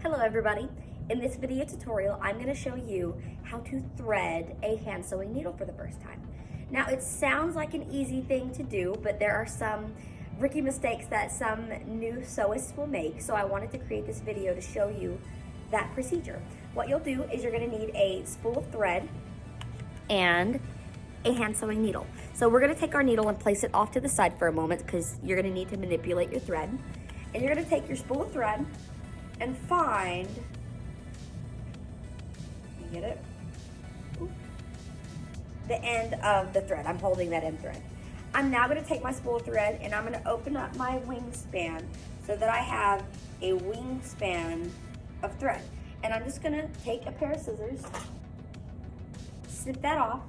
Hello everybody. In this video tutorial, I'm going to show you how to thread a hand sewing needle for the first time. Now it sounds like an easy thing to do, but there are some rookie mistakes that some new sewists will make, so I wanted to create this video to show you that procedure. What you'll do is you're going to need a spool of thread and a hand sewing needle. So we're going to take our needle and place it off to the side for a moment because you're going to need to manipulate your thread. And you're going to take your spool of thread and find, you get it? Ooh. The end of the thread. I'm holding that end thread. I'm now going to take my spool of thread and I'm going to open up my wingspan so that I have a wingspan of thread. And I'm just going to take a pair of scissors, snip that off,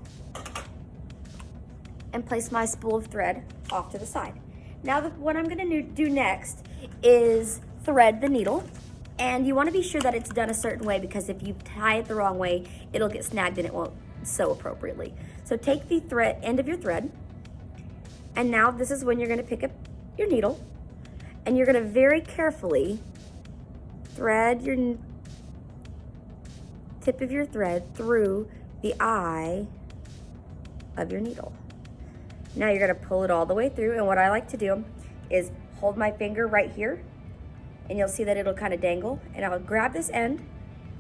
and place my spool of thread off to the side. Now what I'm going to do next is thread the needle. And you want to be sure that it's done a certain way because if you tie it the wrong way, it'll get snagged and it won't sew appropriately. So take the end of your thread, and now this is when you're going to pick up your needle, and you're going to very carefully thread your tip of your thread through the eye of your needle. Now you're going to pull it all the way through, and what I like to do is hold my finger right here, and you'll see that it'll kind of dangle, and I'll grab this end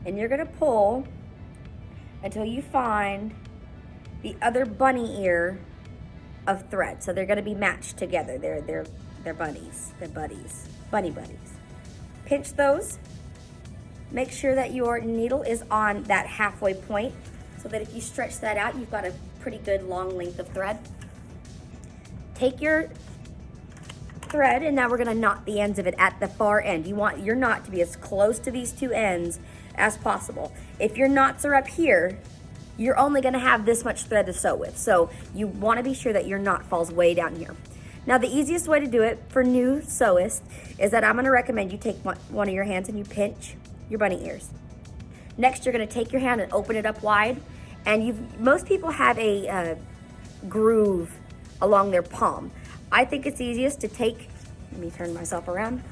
and you're gonna pull until you find the other bunny ear of thread. So they're gonna be matched together. They're buddies, bunny buddies. Pinch those. Make sure that your needle is on that halfway point so that if you stretch that out, you've got a pretty good long length of thread. Take your thread, and now we're going to knot the ends of it at the far end. You want your knot to be as close to these two ends as possible. If your knots are up here, you're only going to have this much thread to sew with. So you want to be sure that your knot falls way down here. Now the easiest way to do it for new sewists is that I'm going to recommend you take one of your hands and you pinch your bunny ears. Next, you're going to take your hand and open it up wide, and most people have a groove along their palm. I think it's easiest to take, let me turn myself around,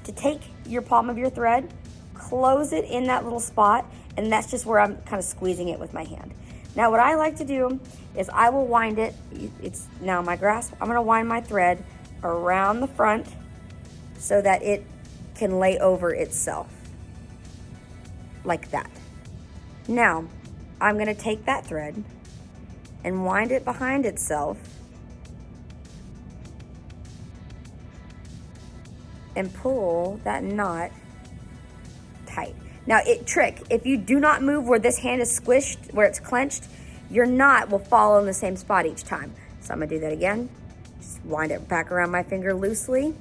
to take your palm of your thread, close it in that little spot, and that's just where I'm kind of squeezing it with my hand. Now what I like to do is I will wind it, it's now my grasp, I'm gonna wind my thread around the front so that it can lay over itself, like that. Now, I'm gonna take that thread and wind it behind itself and pull that knot tight. Now if you do not move where this hand is squished, where it's clenched, your knot will fall in the same spot each time. So I'm gonna do that again. Just wind it back around my finger loosely.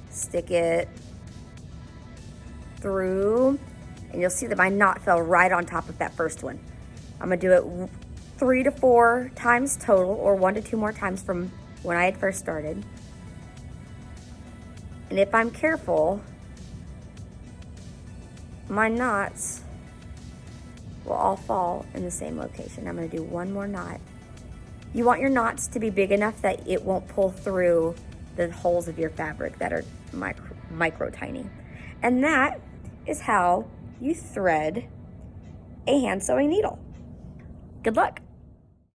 Stick it through, and you'll see that my knot fell right on top of that first one. I'm gonna do it 3 to 4 times total, or 1 to 2 more times from when I had first started. And if I'm careful, my knots will all fall in the same location. I'm gonna do one more knot. You want your knots to be big enough that it won't pull through the holes of your fabric that are micro tiny. And that is how you thread a hand sewing needle. Good luck.